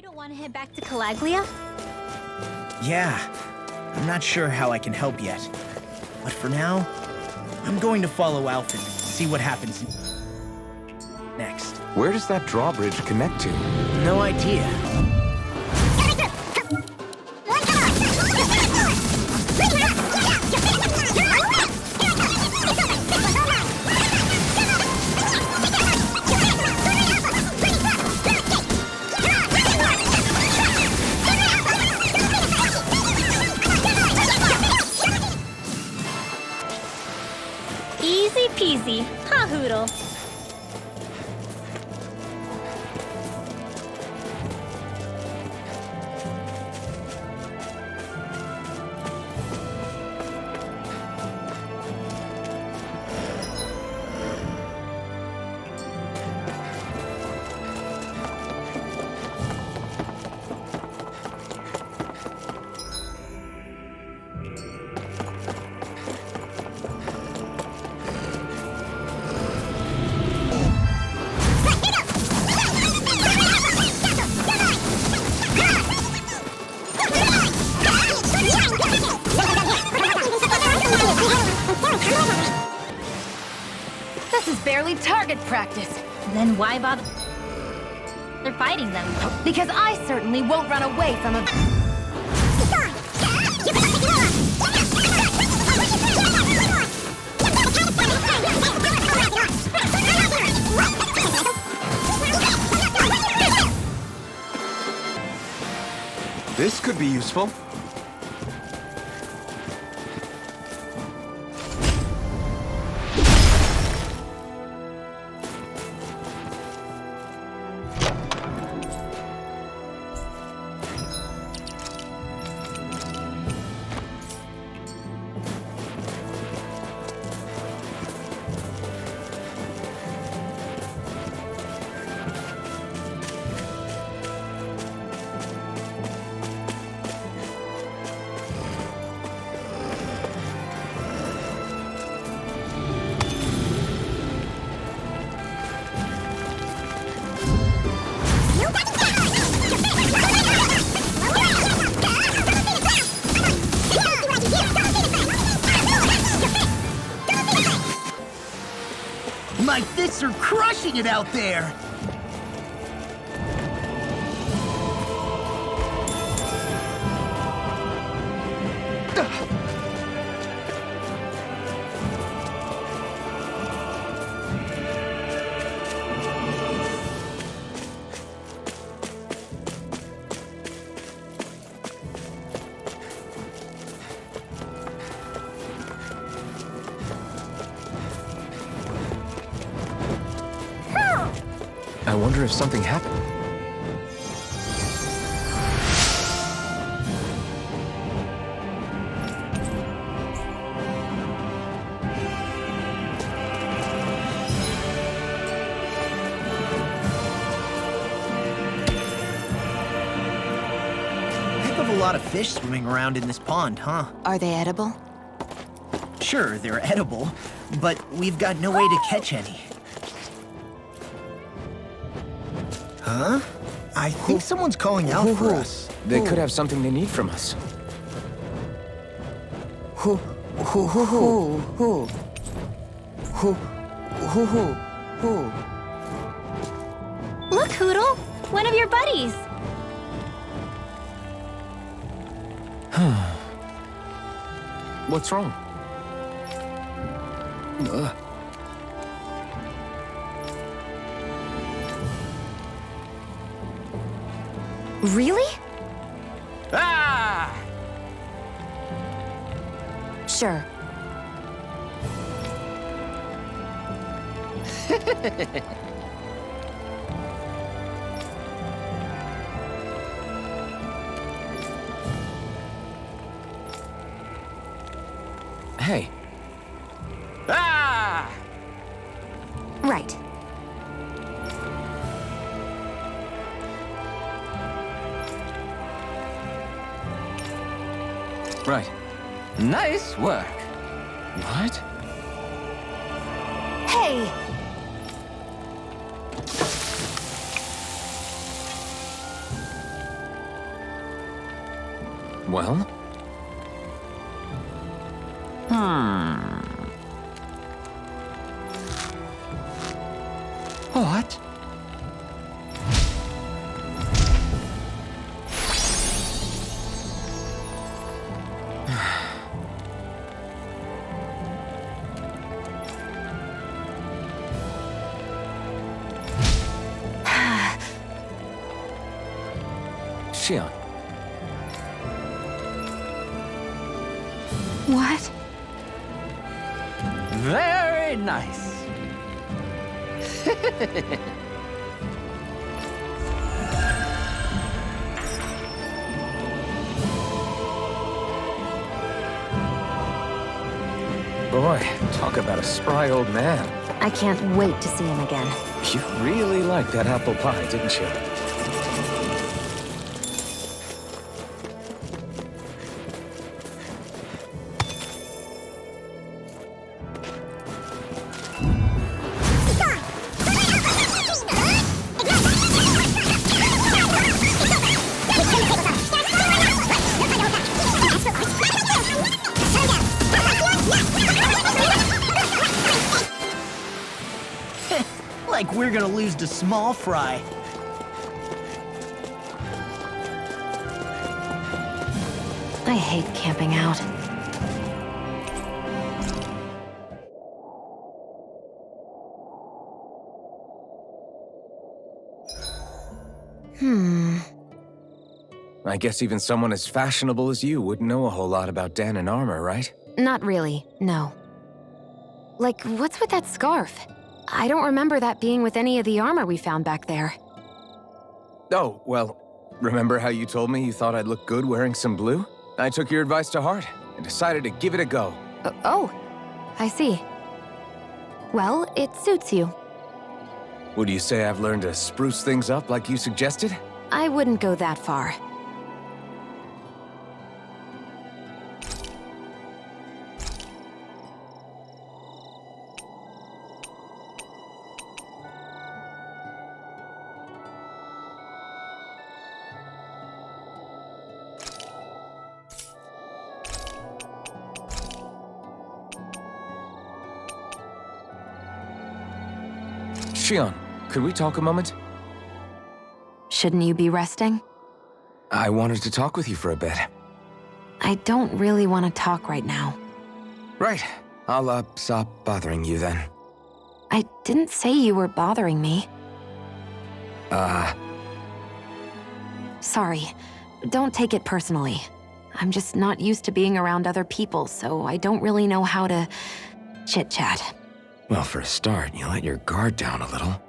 You don't want to head back to Calaglia? Yeah, I'm not sure how I can help yet. But for now, I'm going to follow Alphen and see what happens next. Where does that drawbridge connect to? No idea. Easy peasy, ha hoodle. This is barely target practice. Then why bother? They're fighting them. Because I certainly won't run away from a... This could be useful. My fists are crushing it out there! I wonder if something happened. Heck of a lot of fish swimming around in this pond, huh? Are they edible? Sure, they're edible, but we've got no way to catch any. Huh? I think someone's calling out for us. They could have something they need from us. Look, Hoodle! One of your buddies! What's wrong? really? Ah! Sure. Hey. Ah! Right. Right. Nice work. What? Hey! Well? What? Shion. What? Very nice. Boy, talk about a spry old man. I can't wait to see him again. You really liked that apple pie, didn't you? Like we're gonna lose to small fry. I hate camping out. I guess even someone as fashionable as you wouldn't know a whole lot about Dan and armor, right? Not really, no. Like, what's with that scarf? I don't remember that being with any of the armor we found back there. Oh, well, remember how you told me you thought I'd look good wearing some blue? I took your advice to heart and decided to give it a go. Oh, I see. Well, it suits you. Would you say I've learned to spruce things up like you suggested? I wouldn't go that far. Shion, could we talk a moment? Shouldn't you be resting? I wanted to talk with you for a bit. I don't really want to talk right now. Right. I'll, stop bothering you then. I didn't say you were bothering me. Sorry. Don't take it personally. I'm just not used to being around other people, so I don't really know how to chit-chat. Well, for a start, you let your guard down a little.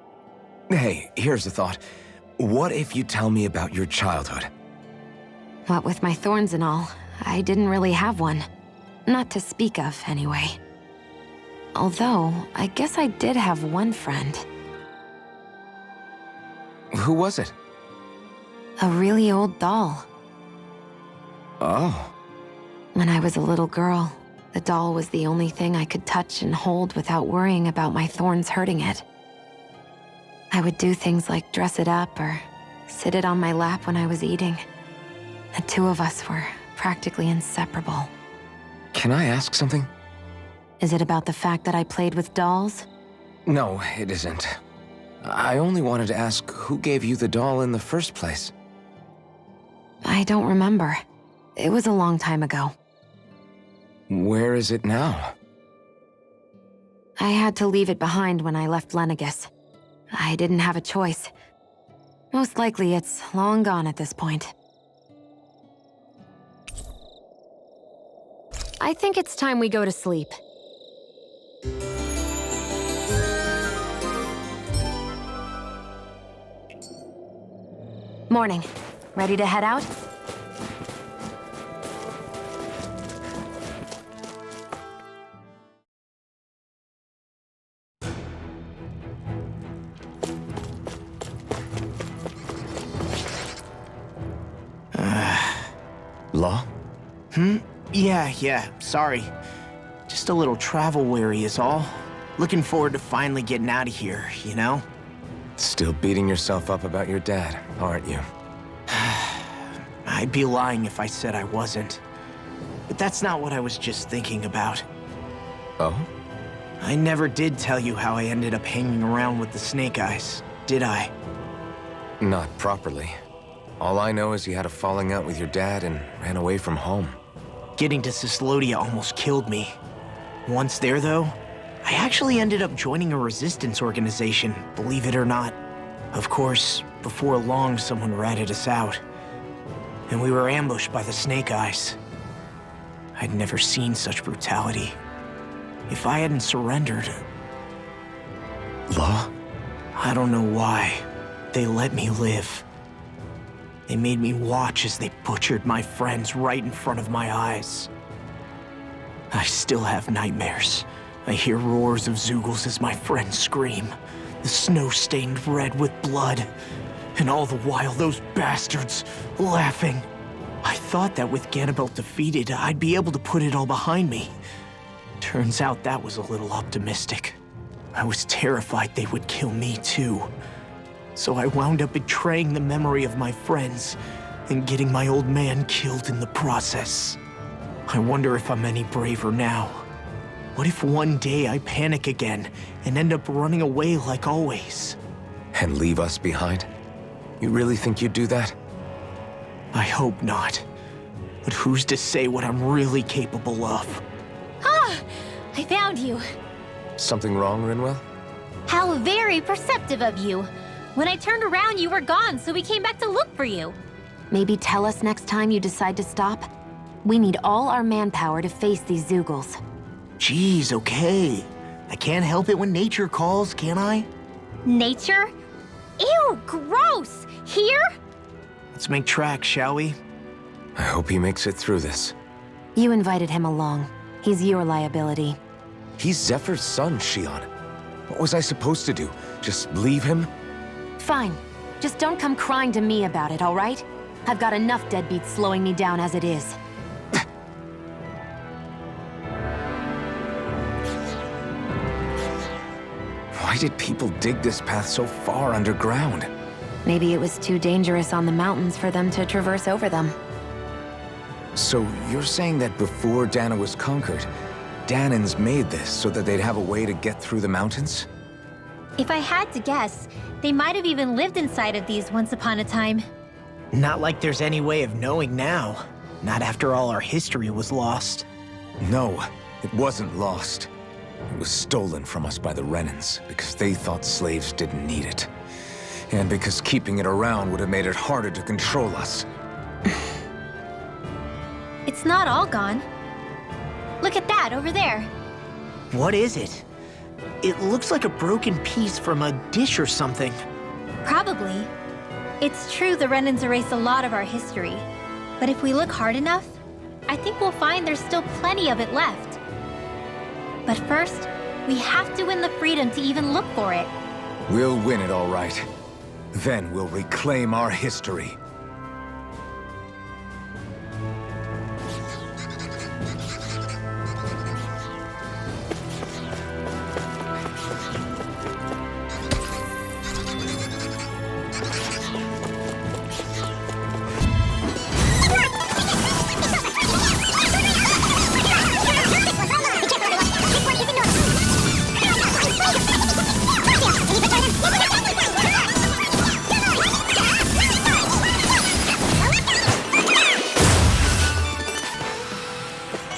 Hey, here's a thought. What if you tell me about your childhood? What with my thorns and all, I didn't really have one. Not to speak of, anyway. Although, I guess I did have one friend. Who was it? A really old doll. Oh. When I was a little girl, the doll was the only thing I could touch and hold without worrying about my thorns hurting it. I would do things like dress it up or sit it on my lap when I was eating. The two of us were practically inseparable. Can I ask something? Is it about the fact that I played with dolls? No, it isn't. I only wanted to ask who gave you the doll in the first place. I don't remember. It was a long time ago. Where is it now? I had to leave it behind when I left Lenegus. I didn't have a choice. Most likely it's long gone at this point. I think it's time we go to sleep. Morning. Ready to head out? Law? Yeah, sorry. Just a little travel weary is all. Looking forward to finally getting out of here, you know? Still beating yourself up about your dad, aren't you? I I'd be lying if I said I wasn't. But that's not what I was just thinking about. Oh? I never did tell you how I ended up hanging around with the Snake Eyes, did I? Not properly. All I know is you had a falling out with your dad and ran away from home. Getting to Cislodia almost killed me. Once there, though, I actually ended up joining a resistance organization, believe it or not. Of course, before long, someone ratted us out. And we were ambushed by the Snake Eyes. I'd never seen such brutality. If I hadn't surrendered... Law? I don't know why. They let me live. They made me watch as they butchered my friends right in front of my eyes. I still have nightmares. I hear roars of Zeugles as my friends scream. The snow stained red with blood. And all the while, those bastards laughing. I thought that with Ganabelt defeated, I'd be able to put it all behind me. Turns out that was a little optimistic. I was terrified they would kill me too. So I wound up betraying the memory of my friends and getting my old man killed in the process. I wonder if I'm any braver now. What if one day I panic again and end up running away like always? And leave us behind? You really think you'd do that? I hope not. But who's to say what I'm really capable of? Ah! I found you. Something wrong, Rinwell? How very perceptive of you. When I turned around, you were gone, so we came back to look for you. Maybe tell us next time you decide to stop? We need all our manpower to face these Zeugles. Jeez, okay. I can't help it when nature calls, can I? Nature? Ew, gross! Here? Let's make tracks, shall we? I hope he makes it through this. You invited him along. He's your liability. He's Zephyr's son, Shion. What was I supposed to do? Just leave him? Fine. Just don't come crying to me about it, all right? I've got enough deadbeats slowing me down as it is. Why did people dig this path so far underground? Maybe it was too dangerous on the mountains for them to traverse over them. So you're saying that before Dana was conquered, Danans made this so that they'd have a way to get through the mountains? If I had to guess, they might have even lived inside of these once upon a time. Not like there's any way of knowing now. Not after all our history was lost. No, it wasn't lost. It was stolen from us by the Renans because they thought slaves didn't need it. And because keeping it around would have made it harder to control us. It's not all gone. Look at that over there. What is it? It looks like a broken piece from a dish or something. Probably. It's true the Renans erased a lot of our history. But if we look hard enough, I think we'll find there's still plenty of it left. But first, we have to win the freedom to even look for it. We'll win it all right. Then we'll reclaim our history.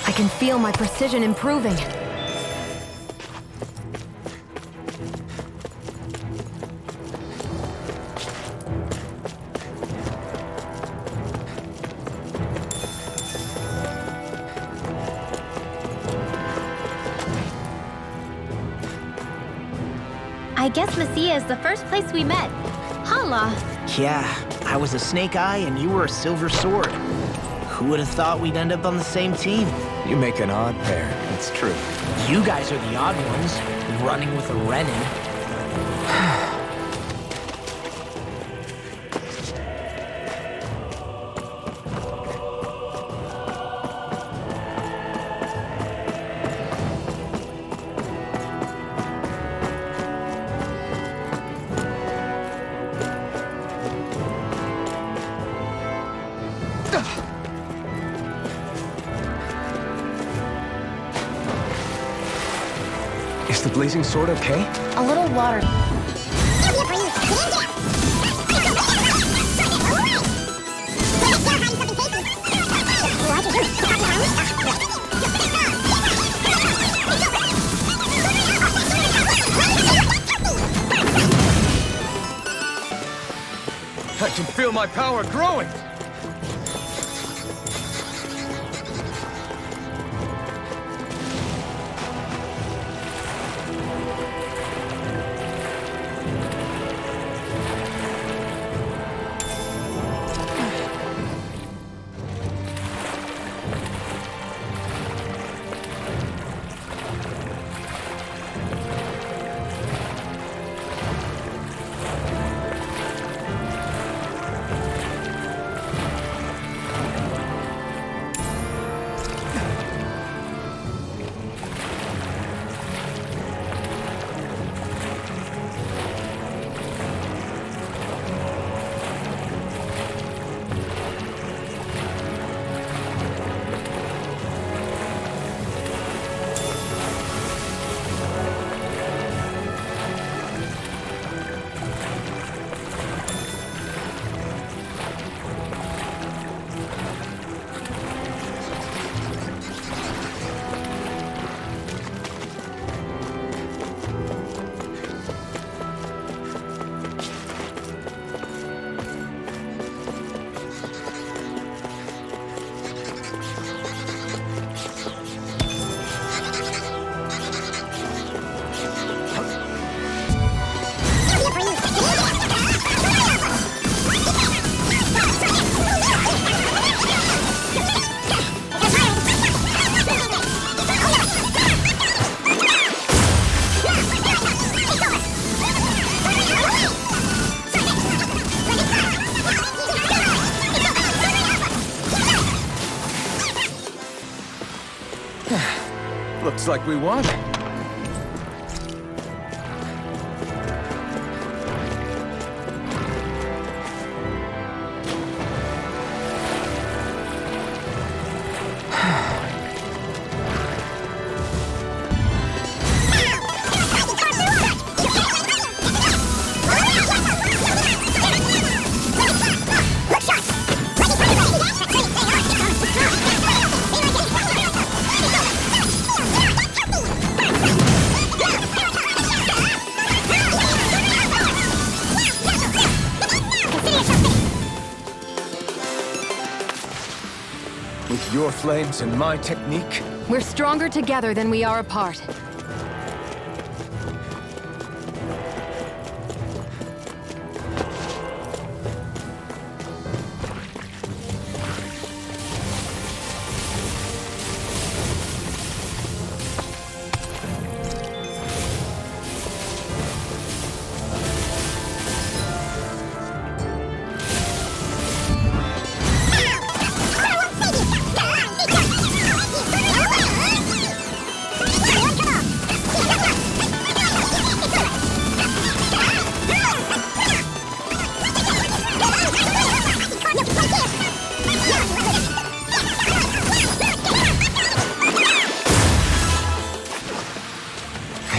I can feel my precision improving. I guess Menancia is the first place we met. Hala. Yeah, I was a Snake Eye and you were a Silver Sword. Who would have thought we'd end up on the same team? You make an odd pair, it's true. You guys are the odd ones, running with a Renin. Is the blazing sword okay? A little water. I can feel my power growing! Looks like we won. With your flames and my technique, We're stronger together than we are apart.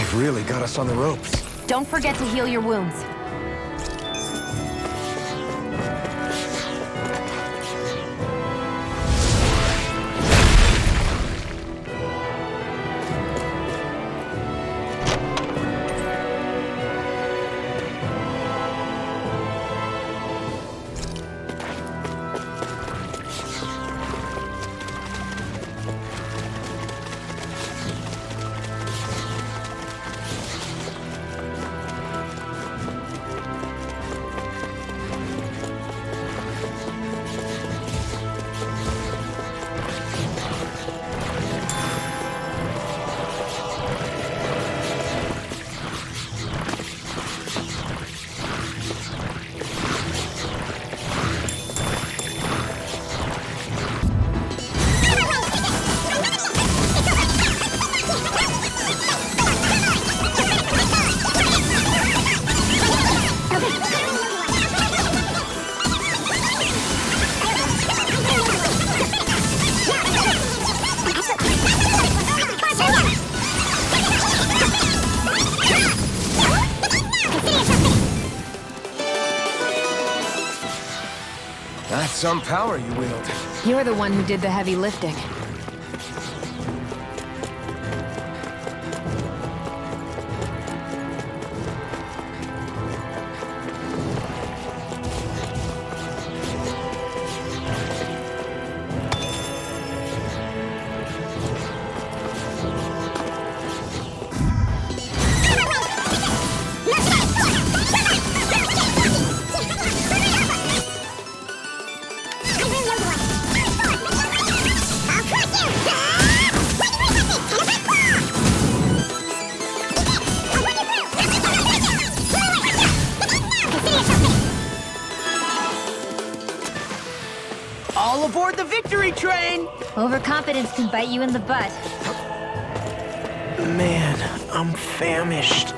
they've really got us on the ropes. Don't forget to heal your wounds. That's some power you wield. You're the one who did the heavy lifting. All aboard the victory train! Overconfidence can bite you in the butt. Man, I'm famished.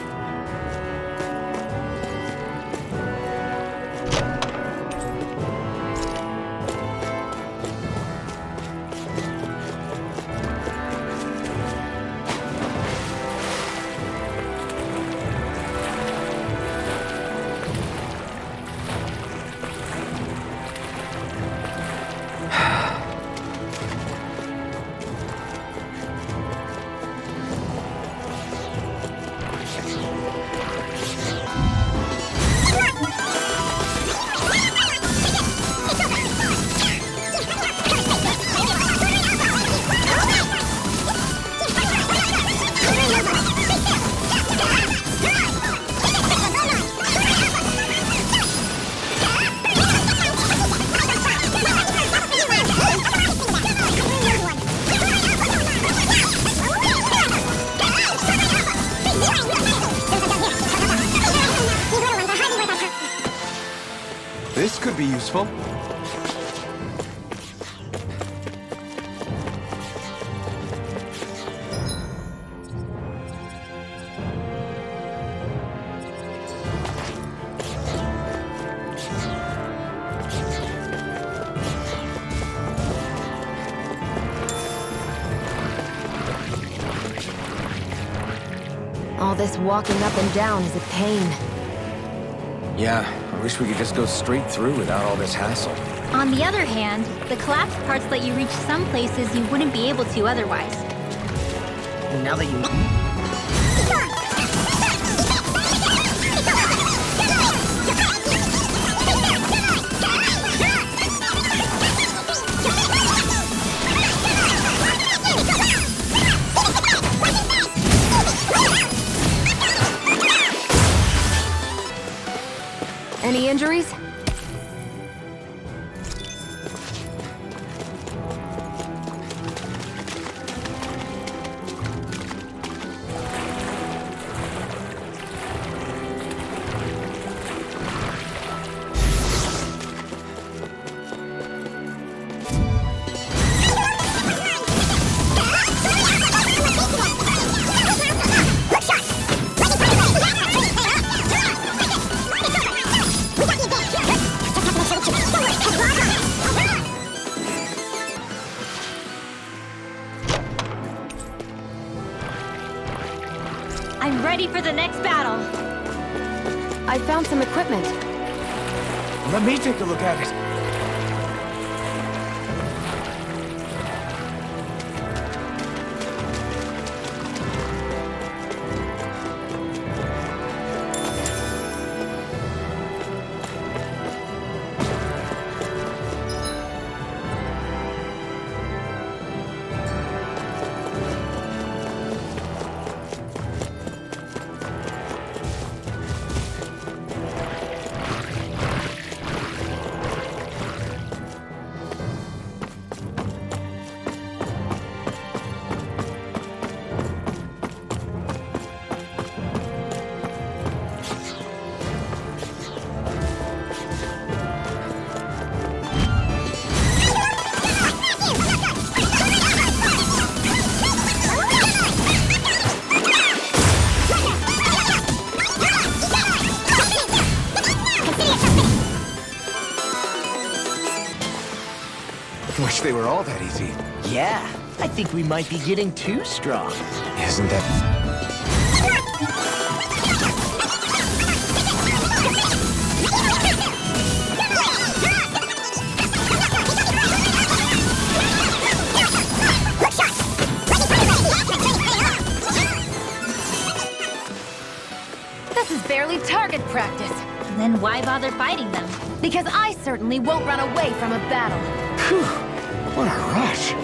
This could be useful. All this walking up and down is a pain. Yeah, I wish we could just go straight through without all this hassle. On the other hand, the collapsed parts let you reach some places you wouldn't be able to otherwise. Now that you... Any injuries? I'm ready for the next battle. I found some equipment. Let me take a look at it. Wish they were all that easy. Yeah, I think we might be getting too strong. Isn't that... practice. Then why bother fighting them? Because I certainly won't run away from a battle. Phew, what a rush.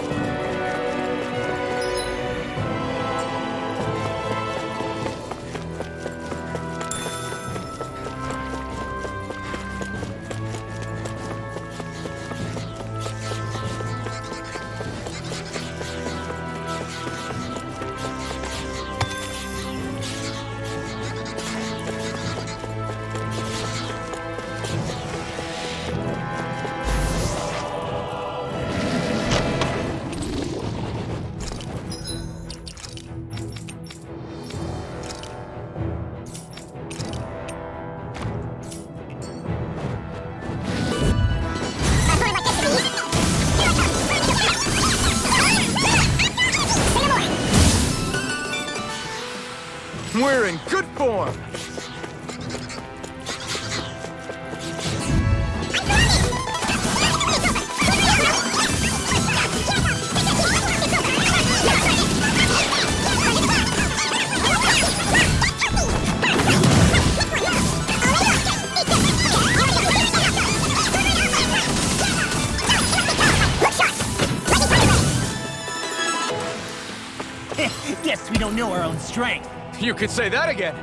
We're in good form! Guess we don't know our own strength. You could say that again!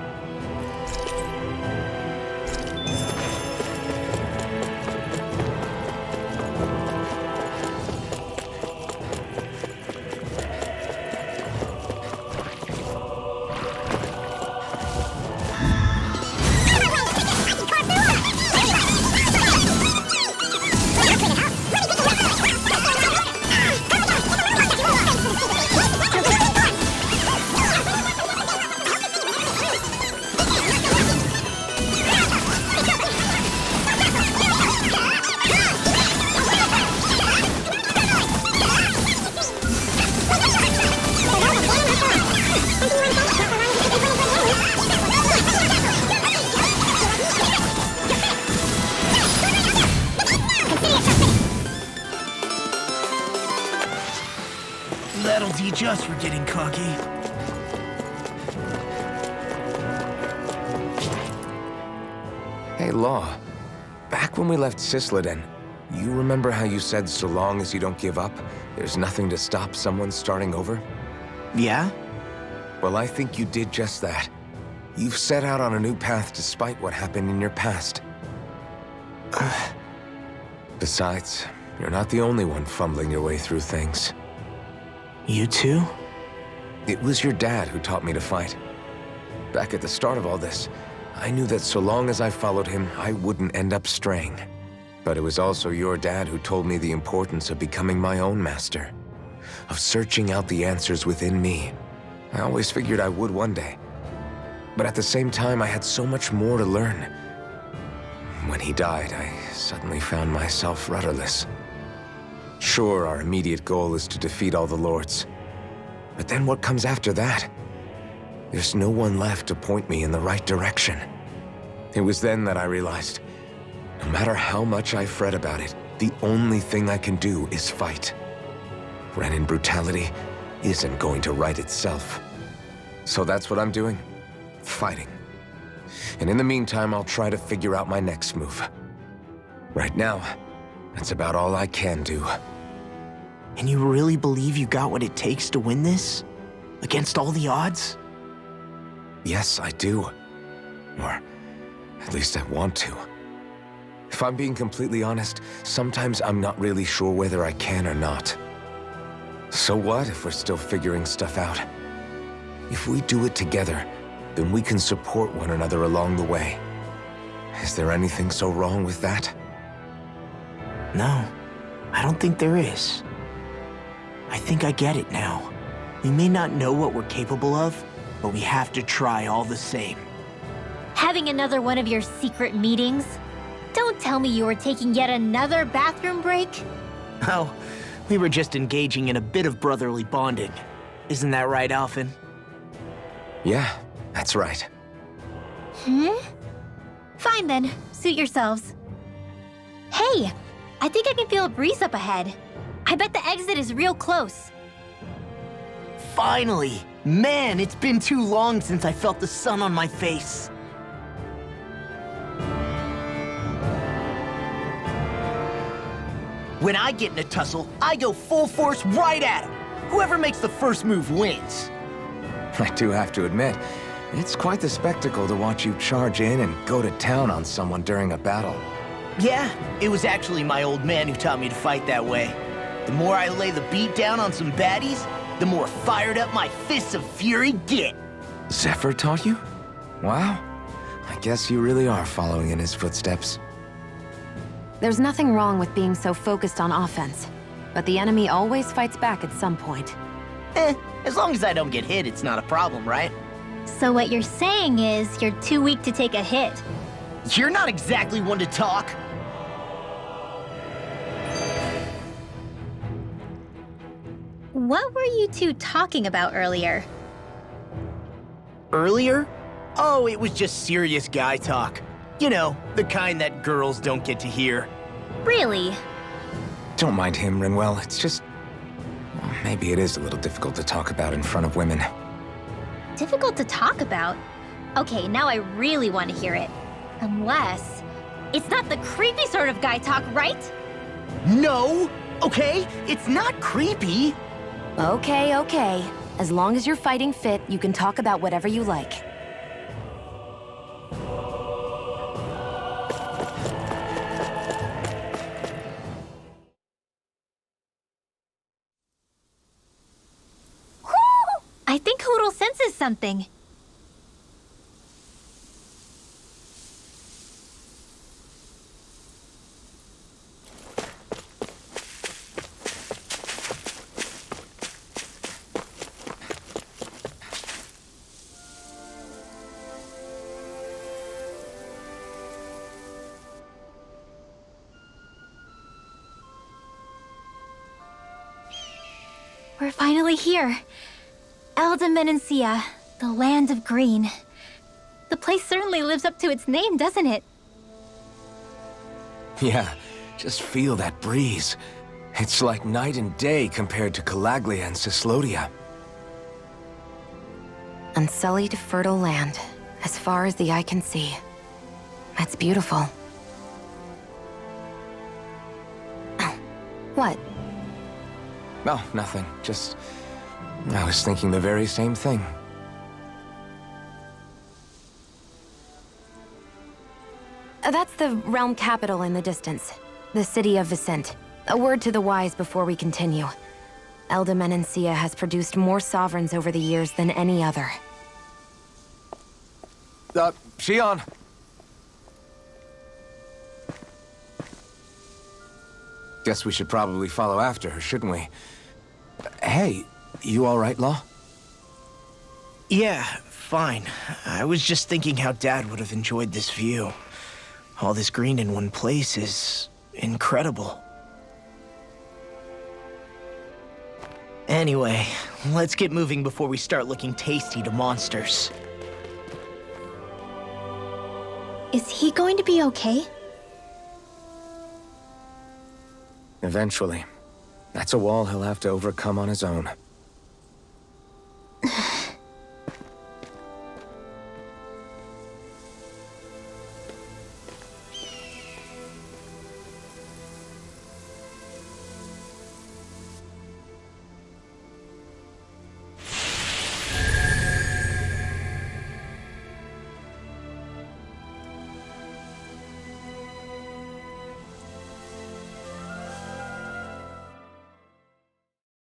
That'll teach us for getting cocky. Hey, Law. Back when we left Cisleden, you remember how you said so long as you don't give up, there's nothing to stop someone starting over? Yeah? Well, I think you did just that. You've set out on a new path despite what happened in your past. Besides, you're not the only one fumbling your way through things. You too? It was your dad who taught me to fight. Back at the start of all this, I knew that so long as I followed him, I wouldn't end up straying. But it was also your dad who told me the importance of becoming my own master, of searching out the answers within me. I always figured I would one day. But at the same time, I had so much more to learn. When he died, I suddenly found myself rudderless. Sure, our immediate goal is to defeat all the lords. But then what comes after that? There's no one left to point me in the right direction. It was then that I realized, no matter how much I fret about it, the only thing I can do is fight. Renin brutality isn't going to right itself. So that's what I'm doing. Fighting. And in the meantime, I'll try to figure out my next move. Right now, that's about all I can do. And you really believe you got what it takes to win this? Against all the odds? Yes, I do. Or at least I want to. If I'm being completely honest, sometimes I'm not really sure whether I can or not. So what if we're still figuring stuff out? If we do it together, then we can support one another along the way. Is there anything so wrong with that? No, I don't think there is. I think I get it now. We may not know what we're capable of, but we have to try all the same. Having another one of your secret meetings? Don't tell me you were taking yet another bathroom break? Oh, we were just engaging in a bit of brotherly bonding. Isn't that right, Alphen? Yeah, that's right. Fine then, suit yourselves. Hey, I think I can feel a breeze up ahead. I bet the exit is real close. Finally! Man, it's been too long since I felt the sun on my face. When I get in a tussle, I go full force right at him. Whoever makes the first move wins. I do have to admit, it's quite the spectacle to watch you charge in and go to town on someone during a battle. Yeah, it was actually my old man who taught me to fight that way. The more I lay the beat down on some baddies, the more fired up my fists of fury get. Zephyr taught you? Wow. I guess you really are following in his footsteps. There's nothing wrong with being so focused on offense, but the enemy always fights back at some point. As long as I don't get hit, it's not a problem, right? So what you're saying is you're too weak to take a hit. You're not exactly one to talk. What were you two talking about earlier? Earlier? Oh, it was just serious guy talk. You know, the kind that girls don't get to hear. Really? Don't mind him, Rinwell. It's just... well, maybe it is a little difficult to talk about in front of women. Difficult to talk about? Okay, now I really want to hear it. Unless... it's not the creepy sort of guy talk, right? No! Okay? It's not creepy. Okay, okay. As long as you're fighting fit, you can talk about whatever you like. I think Hoodle senses something. We're finally here. Elde, Menancia, the land of green. The place certainly lives up to its name, doesn't it? Yeah, just feel that breeze. It's like night and day compared to Calaglia and Cyslodia. Unsullied, fertile land, as far as the eye can see. That's beautiful. Oh, what? Oh, nothing. Just... I was thinking the very same thing. That's the realm capital in the distance. The city of Vicent. A word to the wise before we continue. Elde Menancia has produced more sovereigns over the years than any other. Shion! Guess we should probably follow after her, shouldn't we? Hey, you all right, Law? Yeah, fine. I was just thinking how Dad would have enjoyed this view. All this green in one place is incredible. Anyway, let's get moving before we start looking tasty to monsters. Is he going to be okay? Eventually. That's a wall he'll have to overcome on his own.